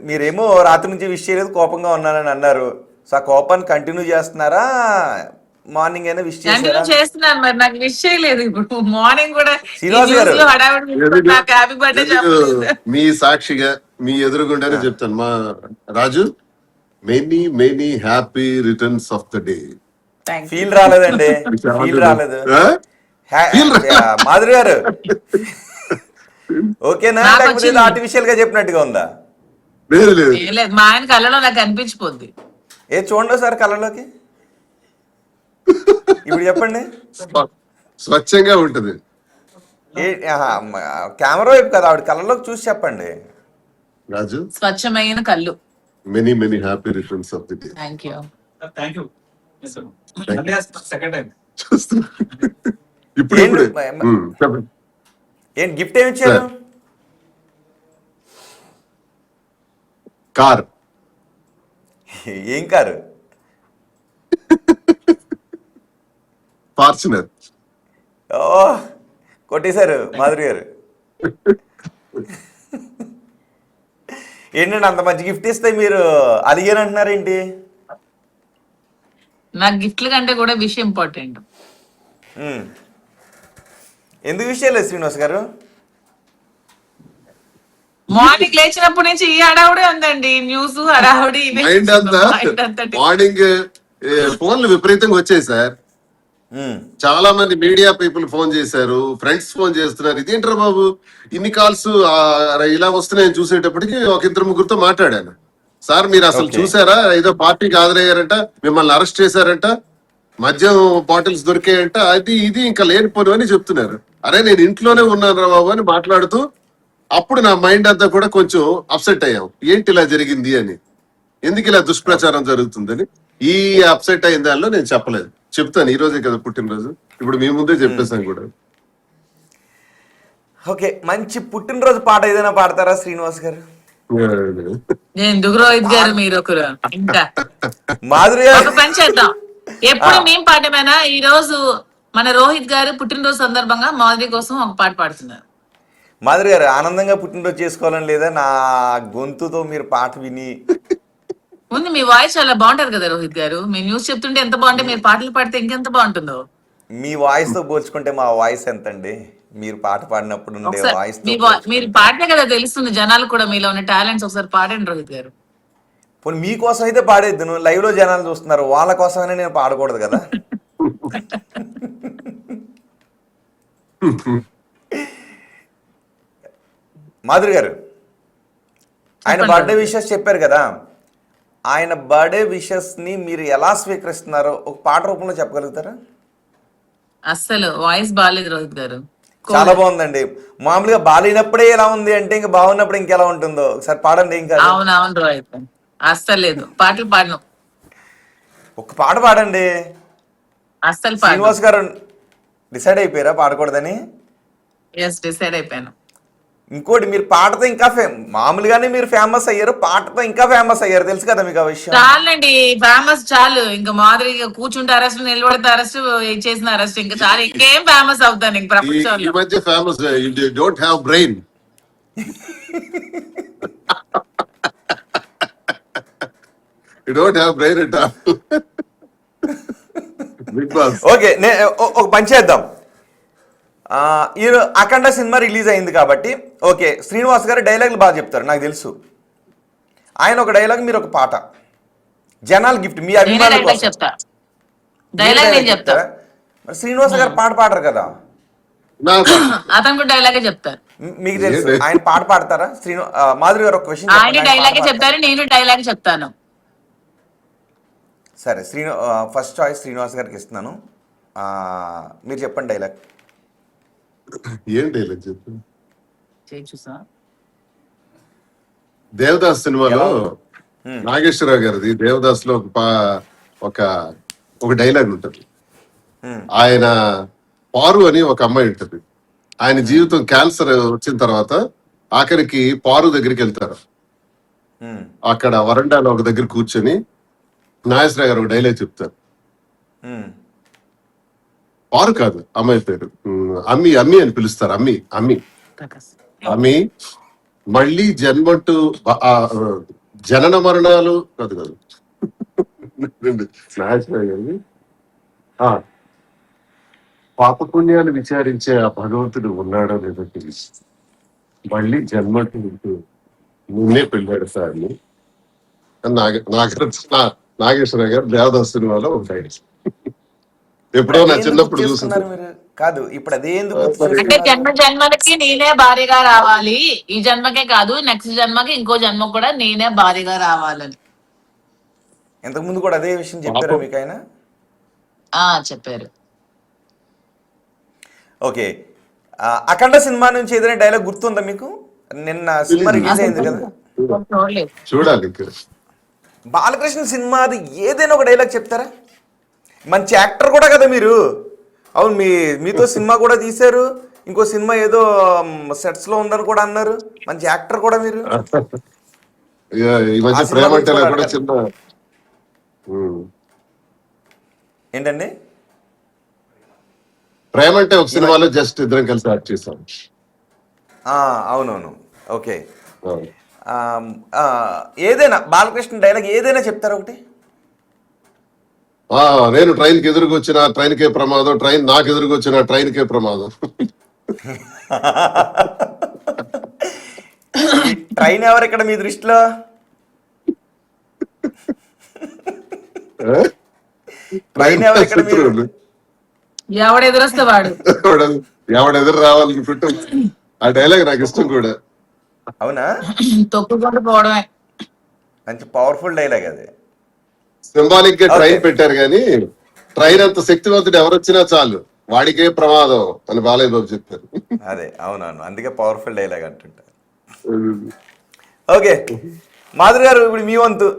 మీరేమో రాత్రి నుంచి విష్ చేయలేదు, కోపంగా ఉన్నానని అన్నారు. సో ఆ కోపాన్ని కంటిన్యూ చేస్తున్నారా? మార్నింగ్ అయినా విష్ కంటిన్యూ చేశారా? చేస్తున్నాను, మరి నాకు విష్ చేయలేదు. ఇప్పుడు మార్నింగ్ కూడా ఈ శ్రీనివాస్ న్యూస్ గారు, లో హడావిడి ఎదుగు నాకు హ్యాపీ బర్త్డే ఎదుగు చెప్పలేదు. మీ సాక్షిగా మీ ఎదురుగుండానే ఆ, చెప్తాను మా Raju, many many happy returns of the day. Thank you. Feel రాలేదండి. ఫీల్ రాలేదు. ఫీల్ మాధురి గారు ఓకేనా, నాకు లేకపోతే ఏదో వచ్చింది. ఆర్టిఫిషియల్ గా చెప్పినట్టుగా ఉందా? లేదు లేదు, ఏం లేదు, మా ఆయన కళ్ళలో నాకు అనిపించిపోద్ది. ఏ చూడండి సార్ కళ్ళలోకి, ఇప్పుడు చెప్పండి. స్వచ్ఛంగా ఉంటది. ఏ కెమెరా వైపు కదా, ఆవిడ కళ్ళలోకి చూసి చెప్పండి. రాజు, స్వచ్ఛమైన కళ్ళు. Many many happy returns of the day. Thank you. Thank you. Second time చూస్తున్నా ఇప్పుడు ఏంటి ఇప్పుడే చెప్పండి. ఏంటి గిఫ్ట్ ఏమి ఇచ్చారు? Sir, car. ఏం కారు? ఫార్చునర్. ఓ కొట్టేశారు మాధురి గారు. ఏంటంటే అంత మంచి గిఫ్ట్ ఇస్తే మీరు అడిగారంటున్నారేంటి? నాకు గిఫ్ట్ల కంటే కూడా విషయం ఇంపార్టెంట్. ఉమ్. ఎందుకు విషయాలు శ్రీనివాస్ గారు? మార్నింగ్ లేచినప్పటి నుంచి ఈ హడావుడే ఉందండి, న్యూస్ హడావుడి ఇవే మైండ్ అంతా చూస్తున్నాం. మైండ్ అంతా మార్నింగ్ ఫోన్లు విపరీతంగా వచ్చాయి సార్. ఉమ్. చాలా మంది మీడియా పీపుల్ ఫోన్ చేశారు, ఫ్రెండ్స్ ఫోన్ చేస్తున్నారు. ఇదేంటారు బాబు ఇన్ని కాల్స్ ఇలా వస్తున్నాయని చూసేటప్పటికి ఒక ఇద్దరు ముగ్గురుతో మాట్లాడాను. సార్ మీరు అసలు Okay. చూసారా, ఏదో పార్టీకి హాజరయ్యారంట, మిమ్మల్ని అరెస్ట్ చేశారంట, మద్యం బాటిల్స్ దొరికాయంట, అది ఇది ఇంకా లేనిపోను అని చెప్తున్నారు. అరే నేను ఇంట్లోనే ఉన్నాను రా బాబు అని మాట్లాడుతూ, అప్పుడు నా మైండ్ అంతా కూడా కొంచెం అప్సెట్ అయ్యాం. ఏంటి ఇలా జరిగింది అని, ఎందుకు ఇలా దుష్ప్రచారం జరుగుతుందని. ఈ అప్సెట్ అయిన దానిలో నేను చెప్పలేదు. చెప్తాను, ఈ రోజే కదా పుట్టినరోజు, ఇప్పుడు మీ ముందే చెప్పేసాను కూడా. ఓకే, మంచి పుట్టినరోజు పాట ఏదైనా పాడతారా శ్రీనివాస్ గారు? నేను ఎందుకు రోహిత్ గారు మీరు ఒకరు ఇంకా మాధురి ఒక గారు పని చేద్దాం. ఎప్పుడు మేం పాడమేనా, ఈ రోజు మన రోహిత్ గారు పుట్టినరోజు సందర్భంగా మాధురి కోసం ఒక పాట పాడుతున్నారు. మాధురి గారు ఆనందంగా పుట్టినరోజు చేసుకోవాలని లేదా? నా గొంతుతో మీరు పాట విని ముందు మీ వాయిస్ చాలా బాగుంటది కదా రోహిత్ గారు, మీ న్యూస్ చెప్తుంటే ఎంత బాగుంటే మీరు పాటలు పాడితే ఇంకెంత బాగుంటుందో. మీ వాయిస్ తో పోల్చుకుంటే మా వాయిస్ ఎంత అండి? మీరు పాట పాడినప్పుడు ఉండే ఒకసారి వాయిస్ తో మీరు పాడితే కదా తెలుస్తుంది జనాలు కూడా మీలో ఉన్న టాలెంట్స్. ఒకసారి పాడండి రోహిత్ గారు. పోనీ మీకోసం అయితే పాడేద్దును, లైవ్ లో జనాలు చూస్తున్నారు, వాళ్ళ కోసమైనా నేను పాడకూడదు కదా? మాధురి గారు, ఆయన చెప్పండి బర్త్డే రోహిత్ గారు. విషెస్ చెప్పారు కదా, ఆయన బర్త్డే విషెస్ ని మీరు ఎలా స్వీకరిస్తున్నారో ఒక పాట రూపంలో చెప్పగలుగుతారా? అస్సలు వాయిస్ బాగాలేదు రోహిత్ గారు. చాలా బాగుందండి. మామూలుగా బాగాలేనప్పుడే ఎలా ఉంది అంటే ఇంకా బాగున్నప్పుడు ఇంకెలా ఉంటుందో ఒకసారి పాడండి. ఏం కాదు, అవునవును రోహిత్ గారు, అస్సలు లేదు పాటలు పాడను, ఒక పాట పాడండి. అస్సలు పాడను. శ్రీనివాస్ గారు డిసైడ్ అయిపోయారా పాడకూడదని? ఎస్, డిసైడ్ అయిపోయాను. ఇంకోటి, మీరు పాటతో ఇంకా మామూలుగానే మీరు ఫేమస్ అయ్యారు, పాటతో ఇంకా ఫేమస్ అయ్యారు, తెలుసు కదా మీకు ఆ విషయం? చాలండి ఫేమస్ చాలు. ఇంకా మాదిరిగా కూర్చుంటే అరెస్ట్, నిలబడితే అరెస్ట్, చేసిన అరెస్ట్, ఇంకా చాలా ఇంకేం ఫేమస్ అవుతాను ఇంక ఈ ప్రపంచంలో. మధ్య famous don't have brain. You don't have brain at all. Big boss. Okay, ఒక పని చేద్దాం. ఈ అఖండ సినిమా రిలీజ్ అయింది కాబట్టి, ఓకే శ్రీనివాస్ గారు డైలాగులు బాగా చెప్తారు నాకు తెలుసు. ఆయన ఒక డైలాగ్, మీరు ఒక పాట, జనాలు గిఫ్ట్ మీ నేనే అభిమానుల డైలాగ్ కోసం. చెప్తా, మీరు డైలాగ్ నేను dialogue చెప్తా. చెప్తారా? మరి శ్రీనివాస్ గారు పాట పాడరు కదా, నాకు అతను కూడా డైలాగే చెప్తారు. మీకు తెలుసు. ఆయన పాట పాడతారా? మాధురి గారు ఒక క్వశ్చన్ ఆయన చెప్పండి, ఆయన డైలాగే పాట పాడతారా? చెప్తారు, నేను డైలాగ్ చెప్తాను. సరే, ఫస్ట్ చాయిస్ శ్రీనివాస్ గారికి ఇస్తున్నాను. మీరు చెప్పండి డైలాగ్. ఏం డైలాగ్ చెప్పు. చూసా దేవదాస్ సినిమాలో ఎలా? నాగేశ్వరరావు గారిది దేవదాస్ లో ఒక ఒక డైలాగ్ ఉంటుంది. ఆయన పారు అని ఒక అమ్మాయి ఉంటుంది. ఆయన జీవితం క్యాన్సర్ వచ్చిన తర్వాత ఆఖరికి పారు దగ్గరికి వెళ్తారు. అక్కడ వరండాలో ఒక దగ్గర కూర్చొని నాగేశ్వరరావు గారు ఒక డైలాగ్ చెప్తారు. పారు కాదు అమ్మాయి పేరు, అమ్మి అమ్మి అని పిలుస్తారు. అమ్మి అమ్మి ప్రకాశ్. అమ్మి, మళ్ళీ జన్మంటూ జనన మరణాలు కాదు కాదు నాశనం అయ్యింది. పాపపుణ్యాలు విచారించే ఆ భగవంతుడు ఉన్నాడో లేదో తెలిసి మళ్ళీ జన్మంటూ ఉంటూ నిన్నే పెళ్ళాడు సార్ అని నాగేశ్వర గారు దేవదాస్ సినిమాలో ఉంటాయి. ఎప్పుడో నా అదే ఎందుకు చిన్నప్పుడు చేసుకున్నారు చూసింది. మీరు? కాదు, ఇప్పుడు అదే ఎందుకు గుర్తు అంటే చేసుకున్నారు? జన్మ జన్మలకి నేనే భార్యగా రావాలి, ఈ జన్మకే కాదు నెక్స్ట్ జన్మకి ఇంకో జన్మ కూడా నేనే భార్యగా రావాలని. ఇంతకు ముందు కూడా అదే విషయం చెప్పారా పాపం. మీకు ఆయన? చెప్పారు. ఓకే. అఖండ సినిమా నుంచి ఏదైనా డైలాగ్ గుర్తుందా మీకు? నిన్న సినిమా రిలీజ్ అయింది కదా. చూడలేదు. చూడాలి ఇక్కడ. బాలకృష్ణ సినిమాది ఏదైనా ఒక డైలాగ్ చెప్తారా? మంచి యాక్టర్ కూడా కదా మీరు. అవును, మీతో సినిమా కూడా తీశారు, ఇంకో సినిమా ఏదో సెట్స్ లో ఉందని కూడా అన్నారు. మంచి యాక్టర్ కూడా మీరు. ఈ మధ్య ఆ సినిమా ప్రేమ గురించి అంటే కూడా కూడా అడగాలి. చిన్న ఏంటండి? ప్రేమ అంటే ఒక సినిమాలో జస్ట్ ఇద్దరం కలిసి యాక్ట్ చేసాం. అవునవును. ఓకే. ఏదైనా బాలకృష్ణ డైలాగ్ ఏదైనా చెప్తారా ఒకటి? నేను ట్రైన్ కి ఎదురుకు వచ్చిన ట్రైన్ కే ప్రమాదం, ట్రైన్ నాకు ఎదురుకు వచ్చిన ట్రైన్ కే ప్రమాదం. ఈ ట్రైన్ ఎవరు ఇక్కడ మీ దృష్టిలో? ట్రైన్ ఎవరు ఇక్కడ మీరు? శత్రువులు. ఎవడు ఎదురొస్తే వాడు. ఎవడెదురు రావాలనుకుంటే ఆ డైలాగ్ నాకు ఇష్టం కూడా. అవునా? తొక్కుకుంటూ పోవడమే. మంచి పవర్ఫుల్ డైలాగ్ అది. సింబాలిక్ గా ట్రైన్ Okay. పెట్టారు కానీ ట్రైన్ అంత శక్తివంతుడు ఎవరొచ్చినా చాలు వాడికే ప్రమాదం అని బాలయ్య బాబు చెప్పారు. అదే, అవునవును, అందుకే పవర్ఫుల్ డైలాగ్ అంటుంటారు. ఓకే మాధురి గారు, ఇప్పుడు మీ వంతు.